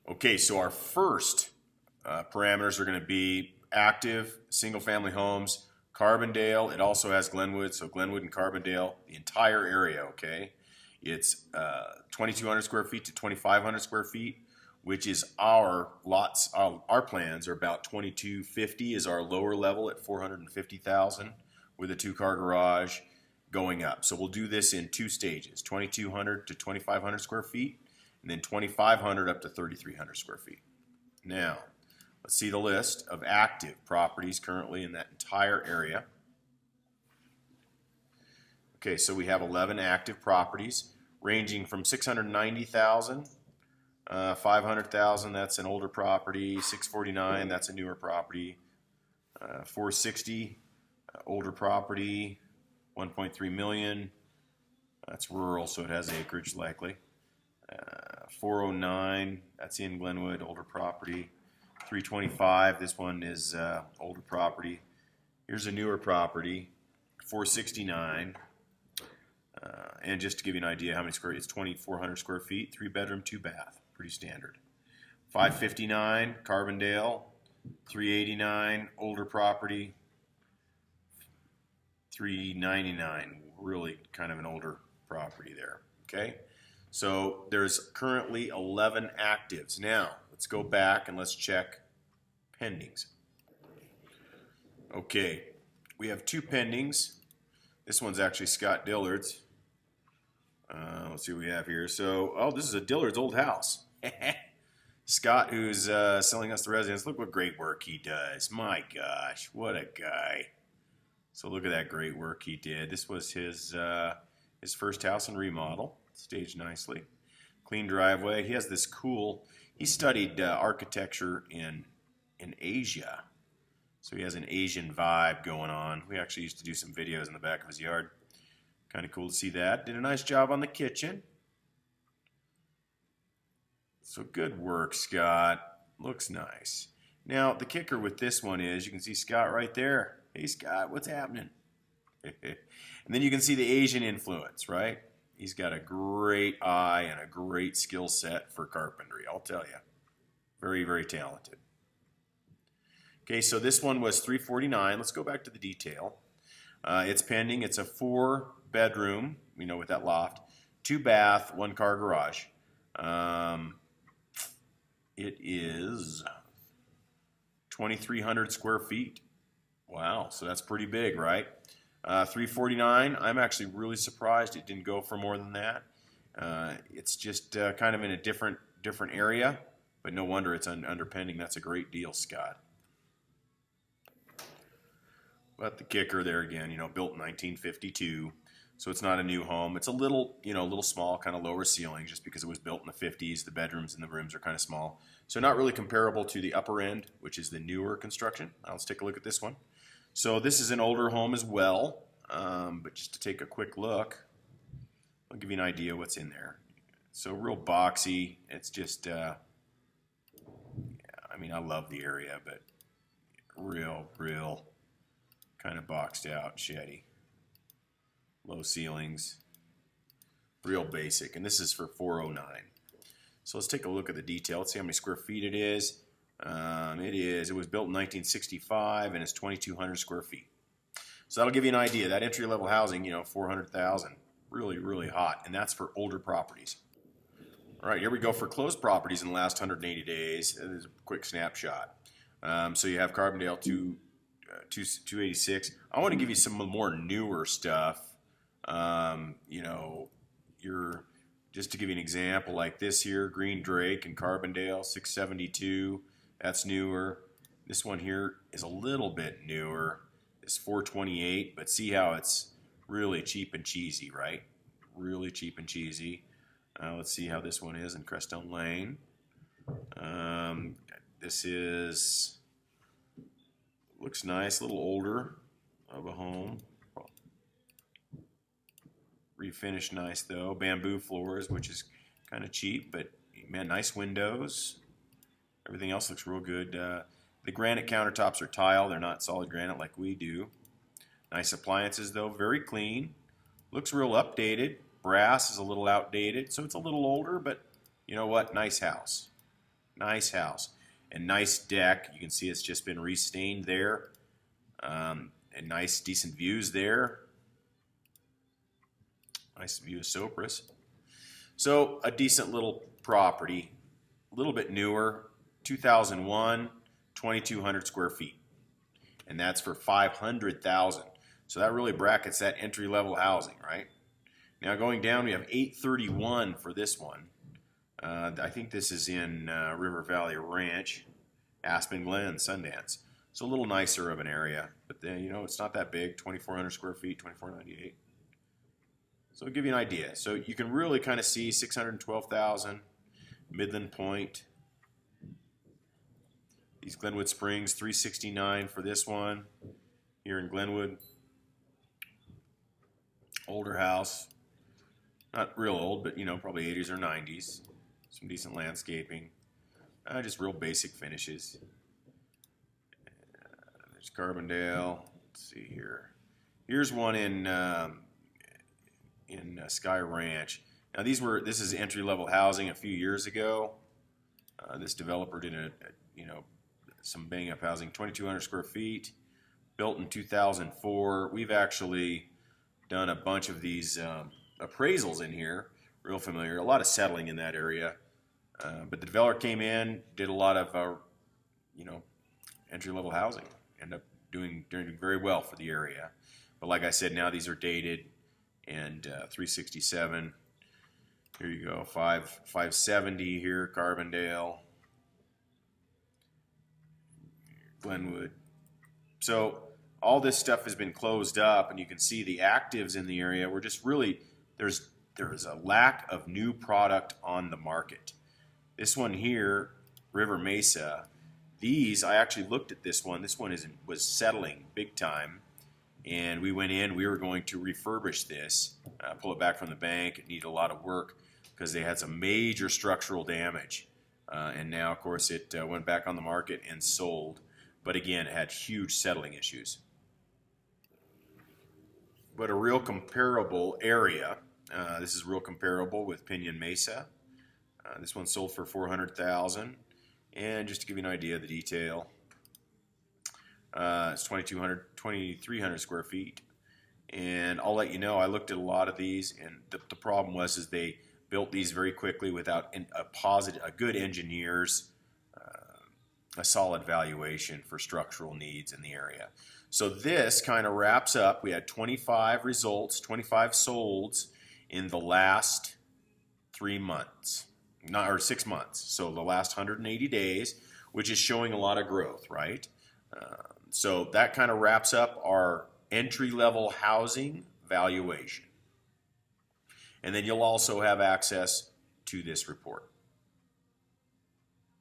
Okay, so our first parameters are going to be active single-family homes, Carbondale. It also has Glenwood, so Glenwood and Carbondale, the entire area. Okay, it's 2,200 square feet to 2,500 square feet, which is our lots. Our plans are about 2,250 is our lower level at 450,000 with a two-car garage going up. So we'll do this in two stages: 2,200 to 2,500 square feet, and then 2,500 up to 3,300 square feet. Now, let's see the list of active properties currently in that entire area. Okay, so we have 11 active properties ranging from 690,000, 500,000, that's an older property, 649, that's a newer property, 460, older property, 1.3 million, that's rural, so it has acreage likely. 409, that's in Glenwood, older property. 325, this one is older property. Here's a newer property, 469. And just to give you an idea how many square, it's 2,400 square feet, 3-bedroom, 2-bath, pretty standard. 559, Carbondale. 389, older property. 399, really kind of an older property there. Okay, so there's currently 11 actives. Now let's go back and let's check pendings. Okay, we have 2 pendings. This one's actually Scott Dillard's. Let's see what we have here. So, oh, this is a Dillard's old house. Scott, who's selling us the residence. Look what great work he does. My gosh, what a guy. So look at that great work he did. This was his first house and remodel. Staged nicely. Clean driveway. He has this cool, he studied architecture in Asia. So he has an Asian vibe going on. We actually used to do some videos in the back of his yard. Kind of cool to see that. Did a nice job on the kitchen. So good work, Scott. Looks nice. Now, the kicker with this one is, you can see Scott right there. Hey, Scott, what's happening? And then you can see the Asian influence, right? He's got a great eye and a great skill set for carpentry, I'll tell you. Very, very talented. Okay, so this one was 349. Let's go back to the detail. It's pending. It's a 4-bedroom, you know, with that loft, 2-bath, 1-car garage. It is 2,300 square feet. Wow, so that's pretty big, right? 349. I'm actually really surprised it didn't go for more than that. It's just kind of in a different area, but no wonder it's under pending. That's a great deal, Scott. But the kicker there again, you know, built in 1952, so it's not a new home. It's a little, you know, a little small, kind of lower ceiling, just because it was built in the 50s. The bedrooms and the rooms are kind of small, so not really comparable to the upper end, which is the newer construction. Now let's take a look at this one. So this is an older home as well, but just to take a quick look, I'll give you an idea what's in there. So real boxy. It's just, yeah, I mean, I love the area, but real kind of boxed out, sheddy. Low ceilings, real basic, and this is for 409. So let's take a look at the detail. Let's see how many square feet it is. It was built in 1965 and it's 2,200 square feet. So that'll give you an idea. That entry-level housing, you know, 400,000, really hot, and that's for older properties. All right, here we go for closed properties in the last 180 days. This is a quick snapshot. So you have Carbondale 286. I want to give you some more newer stuff. You know, just to give you an example, like this here, Green Drake and Carbondale 672. That's newer. This one here is a little bit newer. It's 428, but see how it's really cheap and cheesy, right? Really cheap and cheesy. Let's see how this one is in Crestone Lane. This looks nice, a little older of a home. Refinished nice though. Bamboo floors, which is kind of cheap, but man, nice windows. Everything else looks real good. The granite countertops are tile. They're not solid granite like we do. Nice appliances though, very clean. Looks real updated. Brass is a little outdated, so it's a little older, but you know what? Nice house. Nice house. And nice deck. You can see it's just been restained there. And nice, decent views there. Nice view of Sopris. So a decent little property. A little bit newer. 2001, 2,200 square feet. And that's for $500,000. So that really brackets that entry-level housing, right? Now going down, we have 831 for this one. I think this is in River Valley Ranch, Aspen Glen, Sundance. So a little nicer of an area, but then, you know, it's not that big, 2,400 square feet, 2,498. So it'll give you an idea. So you can really kind of see 612,000, Midland Point. These Glenwood Springs, 369 for this one here in Glenwood. Older house, not real old, but you know, probably 80s or 90s. Some decent landscaping, just real basic finishes. There's Carbondale. Let's see here. Here's one in Sky Ranch. Now this is entry-level housing a few years ago. This developer did some bang-up housing, 2,200 square feet, built in 2004. We've actually done a bunch of these appraisals in here, real familiar. A lot of settling in that area. But the developer came in, did a lot of, entry-level housing. Ended up doing very well for the area. But like I said, now these are dated, and 367. Here you go, 570 here, Carbondale, Glenwood. So all this stuff has been closed up, and you can see the actives in the area. We're just really, there is a lack of new product on the market. This one here, River Mesa, I actually looked at this one. This one was settling big time, and we went in. We were going to refurbish this, pull it back from the bank. It needed a lot of work because they had some major structural damage, and now, of course, it went back on the market and sold. But again, it had huge settling issues. But a real comparable area. This is real comparable with Pinyon Mesa. This one sold for $400,000, and just to give you an idea of the detail, it's 2,300 square feet. And I'll let you know, I looked at a lot of these, and the problem was they built these very quickly without a good engineers, a solid valuation for structural needs in the area. So this kind of wraps up. We had 25 results, 25 solds in the last 3 months. Or 6 months, so the last 180 days, which is showing a lot of growth, right? So that kind of wraps up our entry-level housing valuation. And then you'll also have access to this report.